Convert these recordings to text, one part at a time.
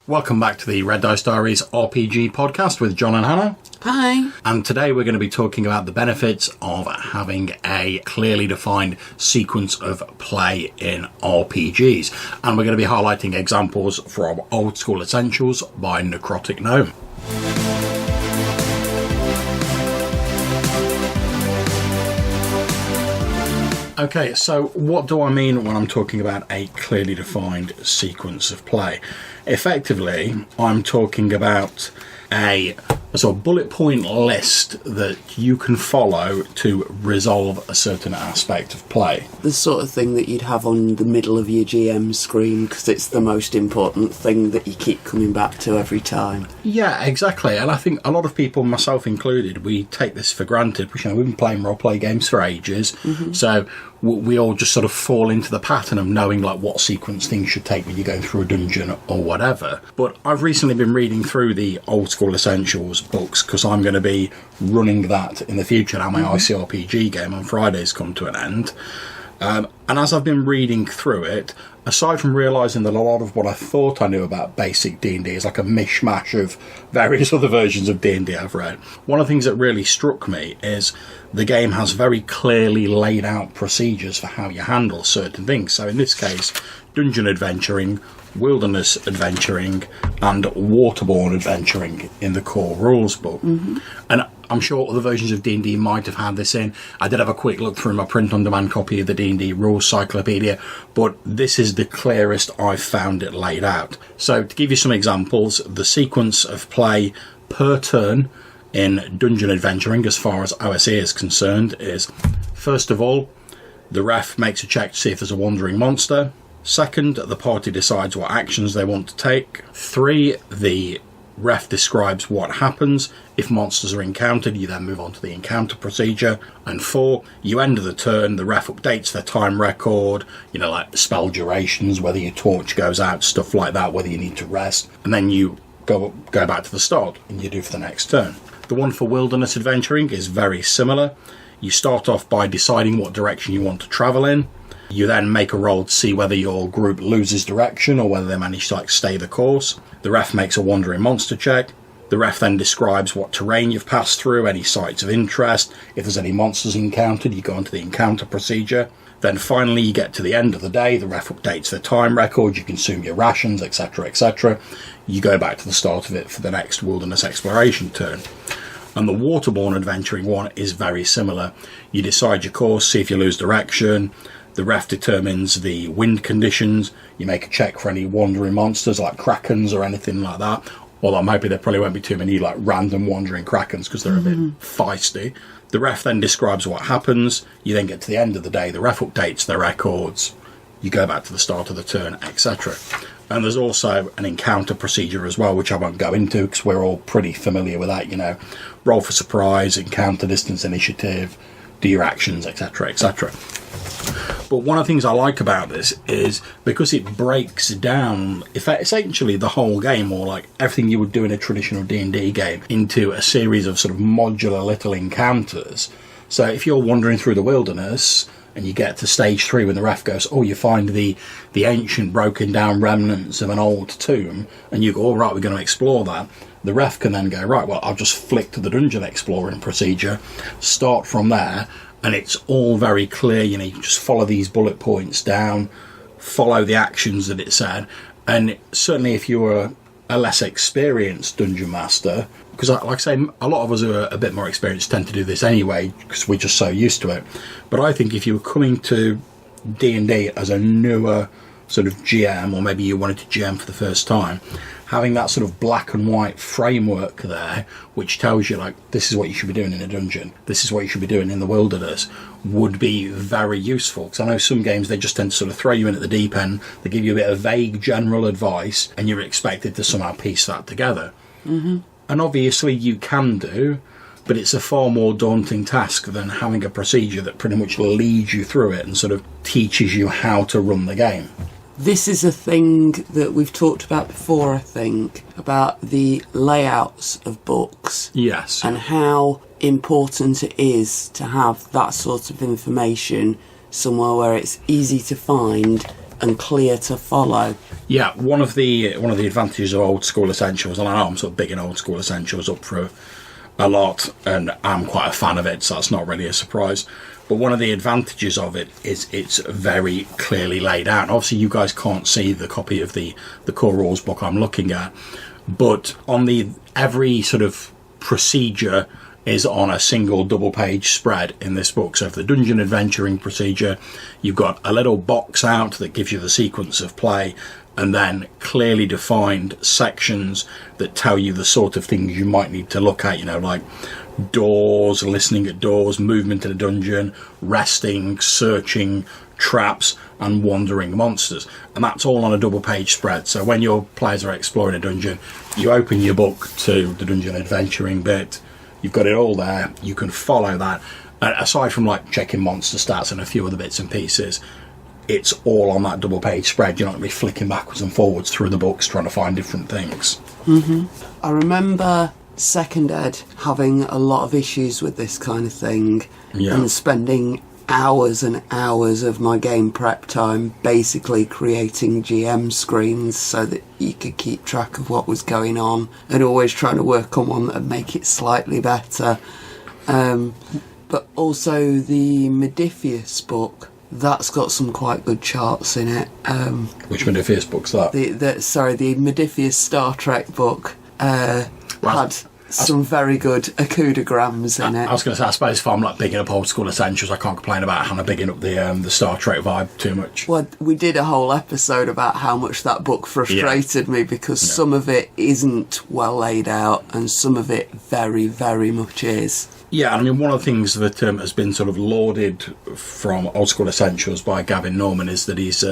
Welcome back to the Red Dice Diaries RPG podcast with John and Hannah. Hi. And today we're going to be talking about the benefits of having a clearly defined sequence of play in RPGs. And we're going to be highlighting examples from Old School Essentials by Necrotic Gnome. Okay, so what do I mean when I'm talking about a clearly defined sequence of play? Effectively, I'm talking about a sort of bullet point list that you can follow to resolve a certain aspect of play. The sort of thing that you'd have on the middle of your GM screen because it's the most important thing that you keep coming back to every time. Yeah, exactly. And I think a lot of people, myself included, we take this for granted. We've been playing role-play games for ages, so we all just sort of fall into the pattern of knowing like what sequence things should take when you're going through a dungeon or whatever. But I've recently been reading through the Old School Essentials books because I'm going to be running that in the future. Now my ICRPG game on Fridays come to an end. And as I've been reading through it, aside from realising that a lot of what I thought I knew about basic D&D is like a mishmash of various other versions of D&D I've read, one of the things that really struck me is the game has very clearly laid out procedures for how you handle certain things. So in this case, dungeon adventuring, wilderness adventuring, and waterborne adventuring in the core rules book. And I'm sure other versions of D&D might have had this in. I did have a quick look through my print-on-demand copy of the D&D Rules Cyclopedia, but this is the clearest I've found it laid out. So to give you some examples, the sequence of play per turn in dungeon adventuring, as far as OSE is concerned, is, first of all, the ref makes a check to see if there's a wandering monster. Second, the party decides what actions they want to take. 3, the ref describes what happens. If monsters are encountered, you then move on to the encounter procedure. And 4, you end the turn, the ref updates their time record, like spell durations, whether your torch goes out, stuff like that, whether you need to rest. And then you go back to the start and you do for the next turn. The one for wilderness adventuring is very similar. You start off by deciding what direction you want to travel in. You then make a roll to see whether your group loses direction or whether they manage to stay the course. The ref makes a wandering monster check. The ref then describes what terrain you've passed through, any sites of interest. If there's any monsters encountered, you go on to the encounter procedure. Then finally you get to the end of the day, the ref updates their time record, you consume your rations, etc, etc. You go back to the start of it for the next wilderness exploration turn. And the waterborne adventuring one is very similar. You decide your course, see if you lose direction. The ref determines the wind conditions. You make a check for any wandering monsters like krakens or anything like that. Although maybe there probably won't be too many like random wandering krakens because they're a bit feisty. The ref then describes what happens. You then get to the end of the day. The ref updates their records. You go back to the start of the turn, etc. And there's also an encounter procedure as well, which I won't go into because we're all pretty familiar with that. Roll for surprise, encounter distance initiative, do your actions, etc, etc. But one of the things I like about this is because it breaks down essentially the whole game, or like everything you would do in a traditional D&D game, into a series of sort of modular little encounters. So if you're wandering through the wilderness and you get to stage 3 when the ref goes, you find the ancient broken down remnants of an old tomb, and you go, all right, we're going to explore that. The ref can then go, right, well, I'll just flick to the dungeon exploring procedure, start from there, and it's all very clear. You just follow these bullet points down, follow the actions that it said. And certainly if you were a less experienced dungeon master, because like I say, a lot of us who are a bit more experienced tend to do this anyway because we're just so used to it. But I think if you were coming to D&D as a newer sort of GM, or maybe you wanted to GM for the first time, having that sort of black and white framework there, which tells you like this is what you should be doing in a dungeon, this is what you should be doing in the wilderness, would be very useful. Because I know some games, they just tend to sort of throw you in at the deep end, they give you a bit of vague general advice, and you're expected to somehow piece that together. And obviously you can do, but it's a far more daunting task than having a procedure that pretty much leads you through it and sort of teaches you how to run the game. This is a thing that we've talked about before, I think, about the layouts of books. Yes. And how important it is to have that sort of information somewhere where it's easy to find and clear to follow. Yeah, one of the advantages of Old School Essentials, and I know I'm sort of bigging Old School Essentials up for a lot, and I'm quite a fan of it, so that's not really a surprise. But one of the advantages of it is it's very clearly laid out. Obviously, you guys can't see the copy of the core rules book I'm looking at, but on every sort of procedure is on a single double page spread in this book. So for the dungeon adventuring procedure, you've got a little box out that gives you the sequence of play, and then clearly defined sections that tell you the sort of things you might need to look at, like doors, listening at doors, movement in a dungeon, resting, searching, traps, and wandering monsters. And that's all on a double page spread. So when your players are exploring a dungeon, you open your book to the dungeon adventuring bit. You've got it all there. You can follow that. Aside from checking monster stats and a few other bits and pieces, it's all on that double page spread. You're not going to be flicking backwards and forwards through the books trying to find different things. I remember second ed having a lot of issues with this kind of thing, and spending hours and hours of my game prep time basically creating GM screens so that you could keep track of what was going on, and always trying to work on one that would make it slightly better. But also the Modiphius book, that's got some quite good charts in it. Which Modiphius book's that? The Modiphius Star Trek book had some very good acudograms in it. I was going to say, I suppose if I'm bigging up Old School Essentials, I can't complain about Hannah bigging up the Star Trek vibe too much. Well, we did a whole episode about how much that book frustrated me, because some of it isn't well laid out and some of it very, very much is. Yeah, I mean, one of the things that has been sort of lauded from Old School Essentials by Gavin Norman is that he's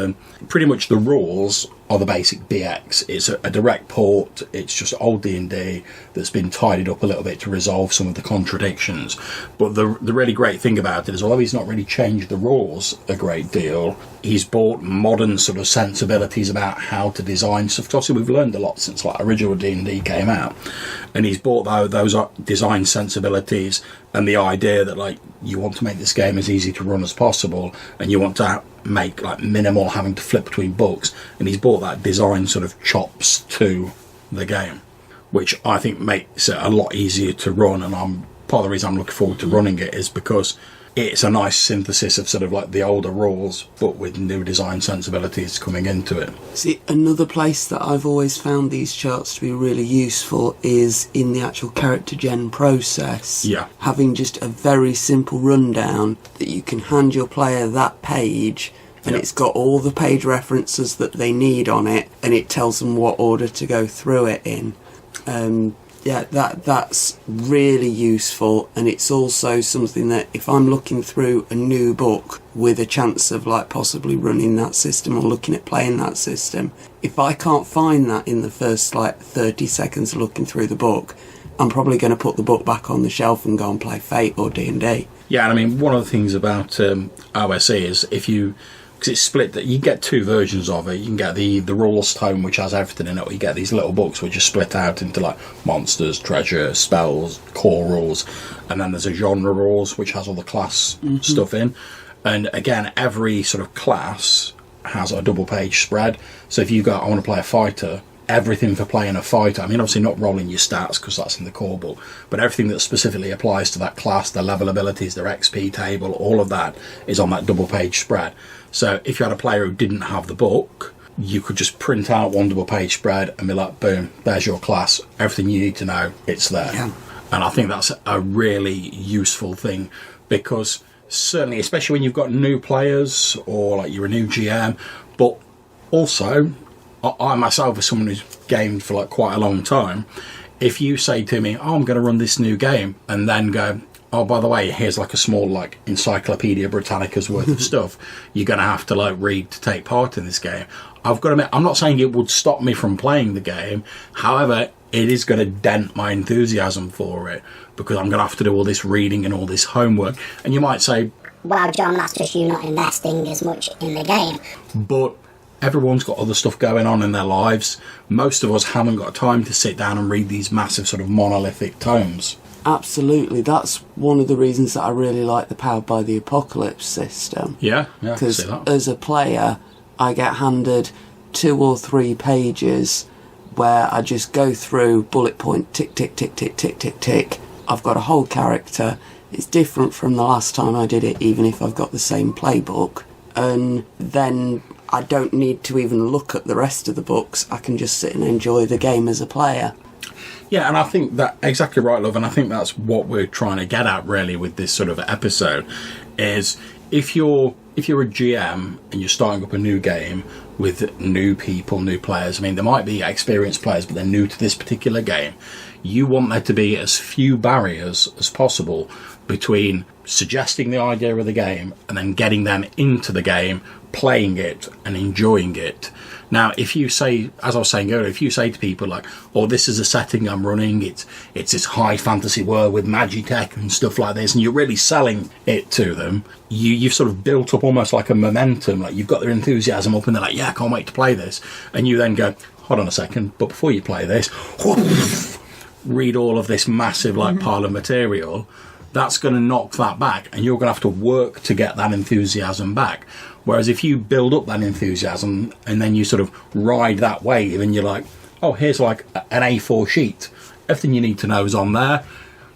pretty much the rules are the basic BX. It's a direct port. It's just old D&D that's been tidied up a little bit to resolve some of the contradictions. But the really great thing about it is, although he's not really changed the rules a great deal, he's brought modern sort of sensibilities about how to design stuff. Obviously, we've learned a lot since original D&D came out, and he's brought those design sensibilities and the idea that you want to make this game as easy to run as possible, and you want to make minimal having to flip between books, and he's brought that design sort of chops to the game, which I think makes it a lot easier to run. And part of the reason I'm looking forward to running it is because it's a nice synthesis of sort of the older rules, but with new design sensibilities coming into it. See, another place that I've always found these charts to be really useful is in the actual character gen process. Yeah. Having just a very simple rundown that you can hand your player that page, and it's got all the page references that they need on it, and it tells them what order to go through it in. That's really useful, and it's also something that if I'm looking through a new book with a chance of possibly running that system or looking at playing that system, if I can't find that in the first 30 seconds of looking through the book, I'm probably going to put the book back on the shelf and go and play Fate or D&D. Yeah, and I mean, one of the things about OSE is because it's split, that you get two versions of it. You can get the rules tome, which has everything in it, or you get these little books which are split out into monsters, treasure, spells, core rules, and then there's a genre rules which has all the class stuff in. And again, every sort of class has a double page spread. So if you go, I want to play a fighter, everything for playing a fighter, I mean, obviously not rolling your stats because that's in the core book, but everything that specifically applies to that class, their level abilities, their XP table, all of that is on that double page spread. So if you had a player who didn't have the book, you could just print out one double page spread and be like, boom, there's your class, everything you need to know, it's there. Yeah. And I think that's a really useful thing, because certainly, especially when you've got new players or you're a new GM, but also I myself, as someone who's gamed for quite a long time, if you say to me, I'm going to run this new game, and then go, oh, by the way, here's a small Encyclopedia Britannica's worth of stuff you're going to have to read to take part in this game. I've got to admit, I'm not saying it would stop me from playing the game. However, it is going to dent my enthusiasm for it, because I'm going to have to do all this reading and all this homework. And you might say, well, John, that's just you not investing as much in the game. But everyone's got other stuff going on in their lives. Most of us haven't got time to sit down and read these massive sort of monolithic tomes. Absolutely, that's one of the reasons that I really like the Powered by the Apocalypse system. Yeah, because as a player, I get handed 2 or 3 pages where I just go through bullet point, tick, tick, tick, tick, tick, tick, tick. I've got a whole character. It's different from the last time I did it, even if I've got the same playbook. And then I don't need to even look at the rest of the books. I can just sit and enjoy the game as a player. Yeah, and I think that exactly right, love, and I think that's what we're trying to get at really with this sort of episode, is if you're a GM and you're starting up a new game with new people, new players, I mean, there might be experienced players, but they're new to this particular game, you want there to be as few barriers as possible between suggesting the idea of the game and then getting them into the game, playing it and enjoying it. Now, if you say, as I was saying earlier, if you say to people like, oh, this is a setting I'm running, it's this high fantasy world with Magitech and stuff like this, and you're really selling it to them, you've sort of built up almost like a momentum, like you've got their enthusiasm up and they're like, yeah, I can't wait to play this. And you then go, hold on a second, but before you play this, read all of this massive pile of material. That's going to knock that back, and you're going to have to work to get that enthusiasm back. Whereas if you build up that enthusiasm and then you sort of ride that wave and you're like, oh, here's like an A4 sheet. Everything you need to know is on there.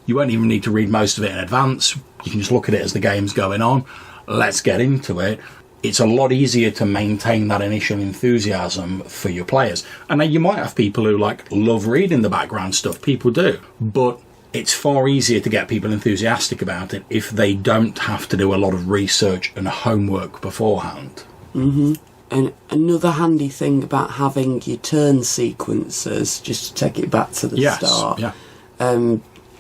You won't even need to read most of it in advance. You can just look at it as the game's going on. Let's get into it. It's a lot easier to maintain that initial enthusiasm for your players. And then you might have people who love reading the background stuff. People do. But it's far easier to get people enthusiastic about it if they don't have to do a lot of research and homework beforehand. Mm-hmm. And another handy thing about having your turn sequences, just to take it back to the start,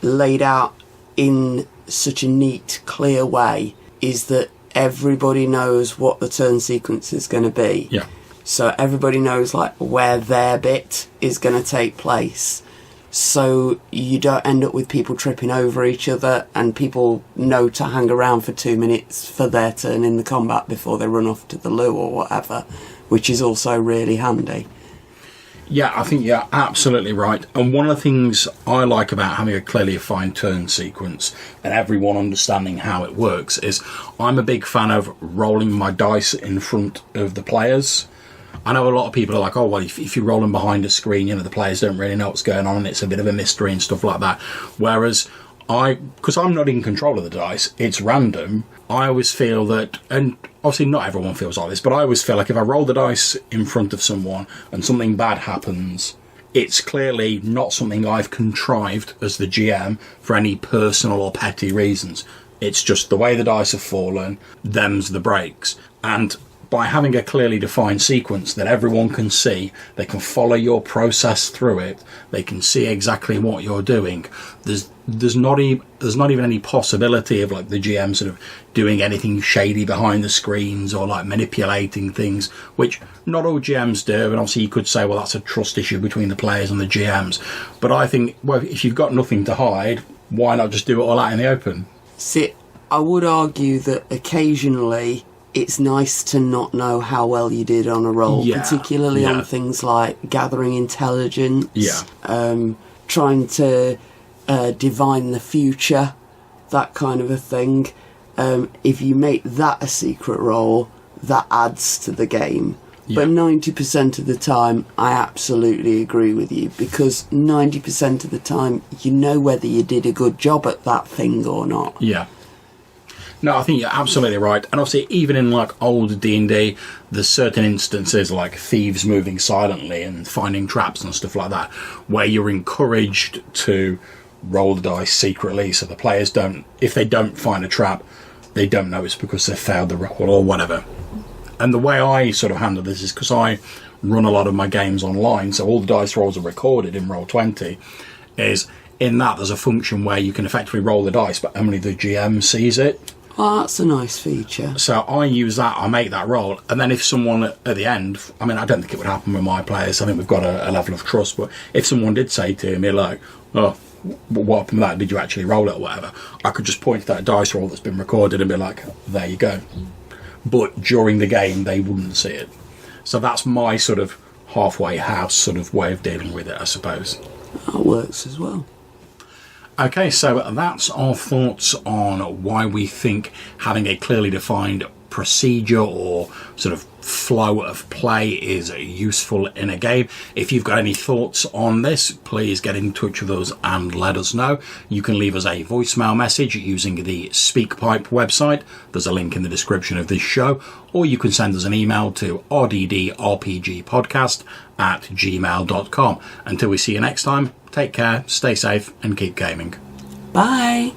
laid out in such a neat, clear way, is that everybody knows what the turn sequence is going to be. Yeah. So everybody knows where their bit is going to take place. So you don't end up with people tripping over each other, and people know to hang around for 2 minutes for their turn in the combat before they run off to the loo or whatever, which is also really handy. Yeah, I think you're absolutely right. And one of the things I like about having a clearly defined turn sequence and everyone understanding how it works is I'm a big fan of rolling my dice in front of the players. I know a lot of people are like, oh, well, if you're rolling behind a screen, the players don't really know what's going on and it's a bit of a mystery and stuff like that. Whereas because I'm not in control of the dice, it's random, I always feel that, and obviously not everyone feels like this, but I always feel like if I roll the dice in front of someone and something bad happens, it's clearly not something I've contrived as the GM for any personal or petty reasons. It's just the way the dice have fallen, them's the breaks. And by having a clearly defined sequence that everyone can see, they can follow your process through it, they can see exactly what you're doing. There's not even any possibility of the GM sort of doing anything shady behind the screens or manipulating things, which not all GMs do. And obviously you could say, well, that's a trust issue between the players and the GMs. But I think, well, if you've got nothing to hide, why not just do it all out in the open? See, I would argue that occasionally it's nice to not know how well you did on a roll, particularly on things like gathering intelligence, trying to divine the future, that kind of a thing. If you make that a secret roll, that adds to the game. Yeah. But 90% of the time, I absolutely agree with you, because 90% of the time, you know whether you did a good job at that thing or not. Yeah. No, I think you're absolutely right. And obviously, even in old D&D, there's certain instances like thieves moving silently and finding traps and stuff like that, where you're encouraged to roll the dice secretly, so the players don't, if they don't find a trap, they don't know it's because they failed the roll or whatever. And the way I sort of handle this is because I run a lot of my games online, so all the dice rolls are recorded in Roll20, is in that there's a function where you can effectively roll the dice, but only the GM sees it. Oh, that's a nice feature. So I use that, I make that roll, and then if someone at the end, I mean, I don't think it would happen with my players, I think we've got a level of trust, but if someone did say to me, oh, what happened with that, did you actually roll it or whatever, I could just point to that dice roll that's been recorded and be like, there you go. But during the game, they wouldn't see it. So that's my sort of halfway house sort of way of dealing with it, I suppose. That works as well. Okay, so that's our thoughts on why we think having a clearly defined procedure or sort of flow of play is useful in a game. If you've got any thoughts on this, please get in touch with us and let us know. You can leave us a voicemail message using the SpeakPipe website. There's a link in the description of this show, or you can send us an email to rddrpgpodcast@gmail.com. Until we see you next time, take care, stay safe, and keep gaming. Bye.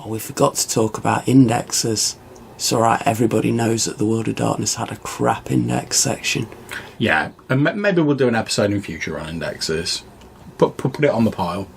We forgot to talk about indexes. It's alright, everybody knows that the World of Darkness had a crap index section. Yeah, and maybe we'll do an episode in future on indexes. Put it on the pile.